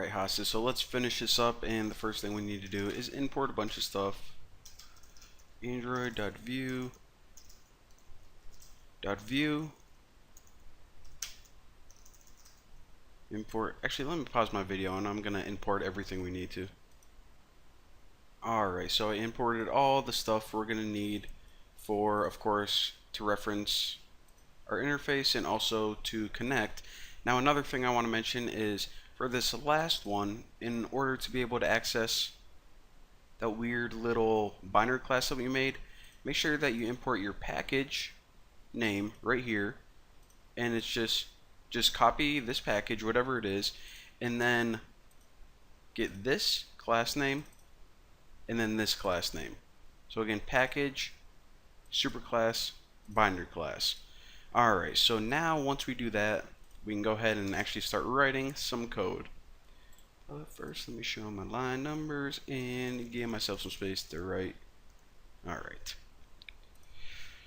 Alright, hostage, so let's finish this up, and the first thing we need to do is import a bunch of stuff. Android.view import. Actually, let me pause my video and I'm gonna import everything we need to. Alright, so I imported all the stuff we're gonna need for, of course, to reference our interface and also to connect. Now, another thing I want to mention is for this last one, in order to be able to access that weird little binder class that we made, make sure that you import your package name right here, and it's just copy this package, whatever it is, and then get this class name and then this class name. So again, package, superclass, binder class. Alright, so now once we do that, we can go ahead and actually start writing some code. But first, let me show my line numbers and give myself some space to write. Alright.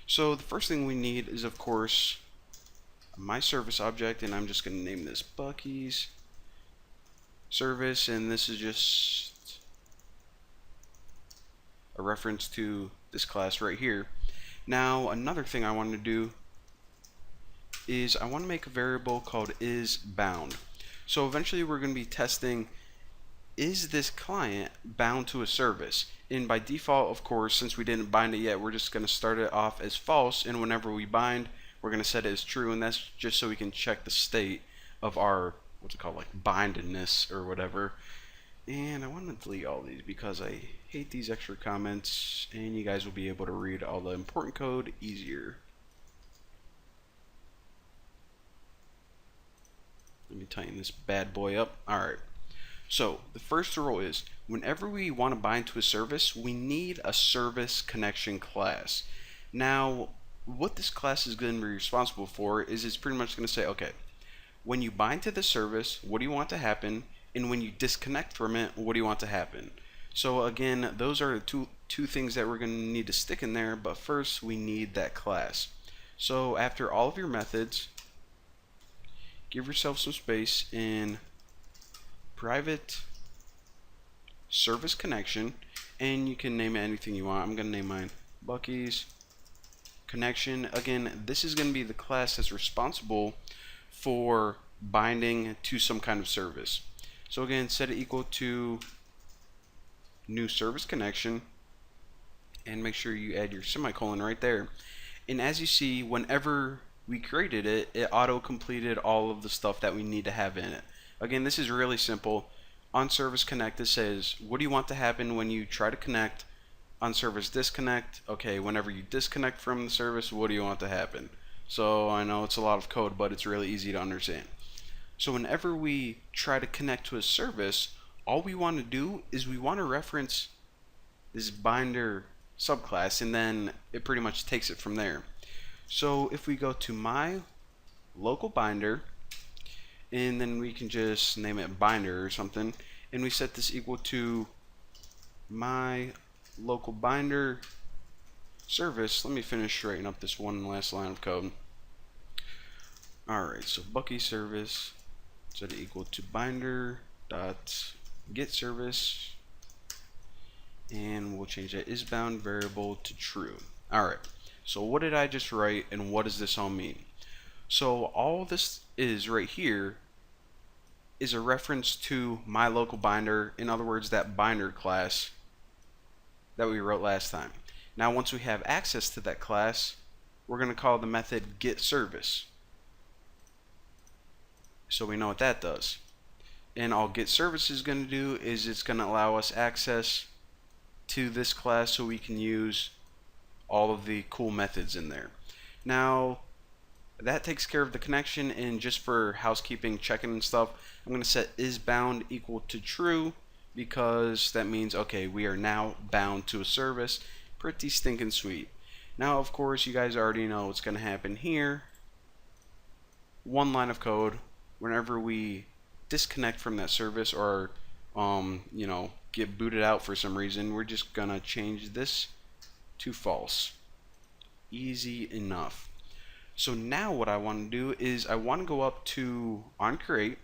So the first thing we need is, of course, my service object, and I'm just going to name this Bucky's service, and this is just a reference to this class right here. Now, another thing I want to do is I want to make a variable called isBound. So eventually we're going to be testing, is this client bound to a service? And by default, of course, since we didn't bind it yet, we're just going to start it off as false, and whenever we bind, we're going to set it as true, and that's just so we can check the state of our, what's it called, like bindedness or whatever. And I want to delete all these because I hate these extra comments, and you guys will be able to read all the important code easier. Let me tighten this bad boy up. Alright, so the first rule is whenever we want to bind to a service, we need a service connection class. Now, what this class is going to be responsible for is it's pretty much going to say, okay, when you bind to the service, what do you want to happen? And when you disconnect from it, what do you want to happen? So again, those are the two things that we're going to need to stick in there, but first we need that class. So after all of your methods, give yourself some space in private service connection, and you can name it anything you want. I'm going to name mine Bucky's connection. Again, this is going to be the class that's responsible for binding to some kind of service. So again, set it equal to new service connection, and make sure you add your semicolon right there. And as you see, whenever we created it, it auto-completed all of the stuff that we need to have in it. Again, this is really simple. On service connect, it says, what do you want to happen when you try to connect? On service disconnect, okay, whenever you disconnect from the service, what do you want to happen? So I know it's a lot of code, but it's really easy to understand. So whenever we try to connect to a service, all we want to do is we want to reference this binder subclass, and then it pretty much takes it from there. So if we go to my local binder, and then we can just name it binder or something, and we set this equal to my local binder service. Let me finish writing up this one last line of code. Alright, so Bucky service, set it equal to binder dot get service, and we'll change that isBound variable to true. Alright, so what did I just write, and what does this all mean? So all this is right here is a reference to my local binder, in other words, that binder class that we wrote last time. Now once we have access to that class, we're going to call the method getService, so we know what that does. And all getService is going to do is it's going to allow us access to this class so we can use all of the cool methods in there. Now that takes care of the connection, and just for housekeeping, checking and stuff, I'm going to set isBound equal to true, because that means, okay, we are now bound to a service. Pretty stinking sweet. Now of course you guys already know what's going to happen here. One line of code. Whenever we disconnect from that service, or you know, get booted out for some reason, we're just going to change this to false. Easy enough. So now what I want to do is I want to go up to onCreate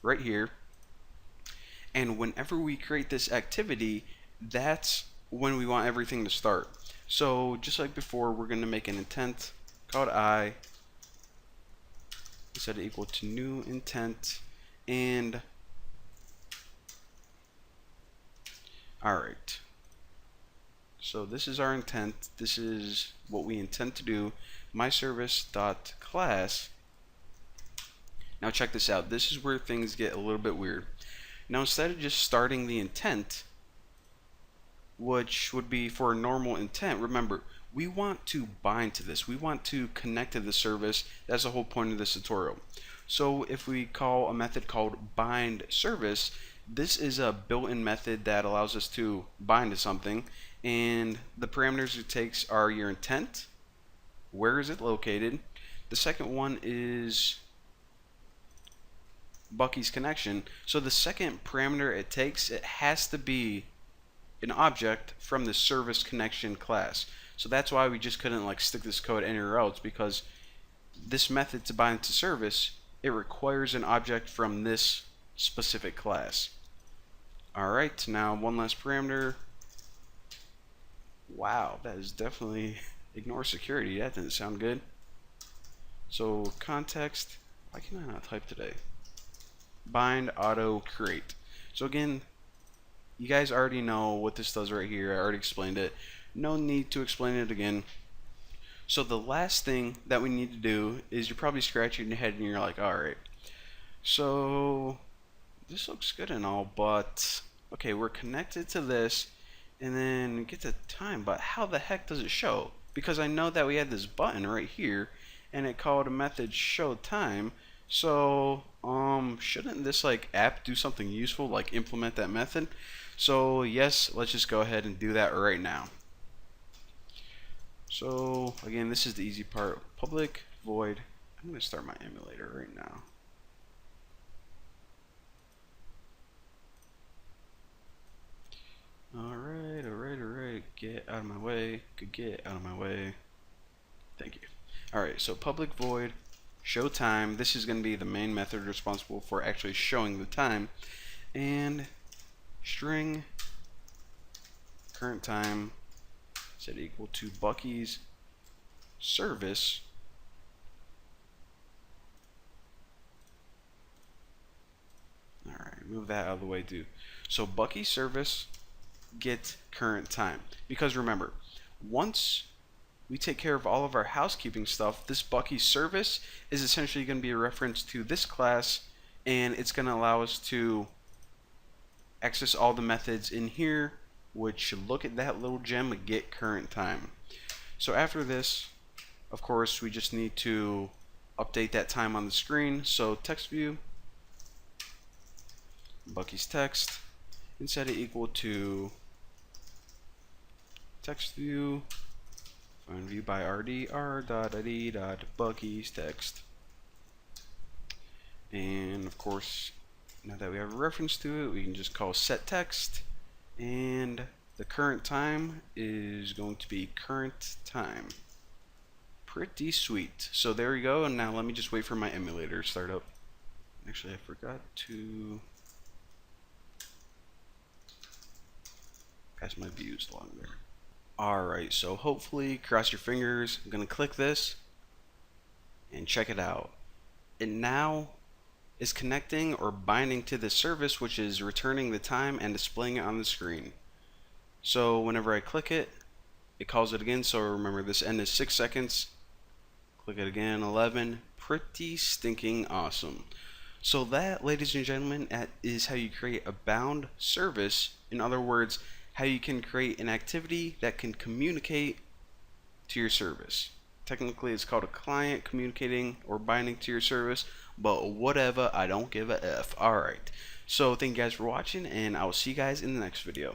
right here, And whenever we create this activity, that's when we want everything to start. So just like before, we're going to make an intent called I, set it equal to new intent, and alright, so this is our intent. This is what we intend to do. MyService.class. Now check this out. This is where things get a little bit weird. Now instead of just starting the intent, which would be for a normal intent, remember, we want to bind to this. We want to connect to the service. That's the whole point of this tutorial. So if we call a method called bind service, this is a built-in method that allows us to bind to something, and the parameters it takes are your intent, where is it located. The second one is Bucky's connection. So the second parameter it takes, it has to be an object from the service connection class. So that's why we just couldn't like stick this code anywhere else, because this method to bind to service, it requires an object from this specific class. Alright, now one last parameter. Wow, that is definitely ignore security. That didn't sound good. So context, why can I not type today? Bind auto create. So again, you guys already know what this does right here. I already explained it. No need to explain it again. So the last thing that we need to do is you're probably scratching your head and you're like, alright, so this looks good and all, but okay, we're connected to this and then get the time, but how the heck does it show? Because I know that we had this button right here and it called a method show time. So shouldn't this like app do something useful, like implement that method? So yes, let's just go ahead and do that right now. So again, this is the easy part. Public void. I'm going to start my emulator right now. Alright, alright, alright. Get out of my way. Could get out of my way. Thank you. Alright, so public void show time. This is going to be the main method responsible for actually showing the time. And string current time set equal to Bucky's service alright, move that out of the way too. So Bucky's service get current time, because remember, once we take care of all of our housekeeping stuff, this Bucky's service is essentially going to be a reference to this class, and it's going to allow us to access all the methods in here, which look at that little gem, get current time. So after this, of course, we just need to update that time on the screen. So text view, Bucky's text, and set it equal to text view, find view by rdr.id.Bucky's text. And of course, now that we have a reference to it, we can just call set text, and the current time is going to be current time. Pretty sweet. So there we go, and now let me just wait for my emulator to start up. Actually, I forgot to pass my views along there. Alright, so hopefully, cross your fingers, I'm going to click this and check it out. It now is connecting or binding to the service, which is returning the time and displaying it on the screen. So whenever I click it, it calls it again. So remember, this end is 6 seconds. Click it again, 11. Pretty stinking awesome. So that, ladies and gentlemen, is how you create a bound service. In other words, how you can create an activity that can communicate to your service. Technically, it's called a client communicating or binding to your service, but whatever, I don't give a F. Alright, so thank you guys for watching, and I will see you guys in the next video.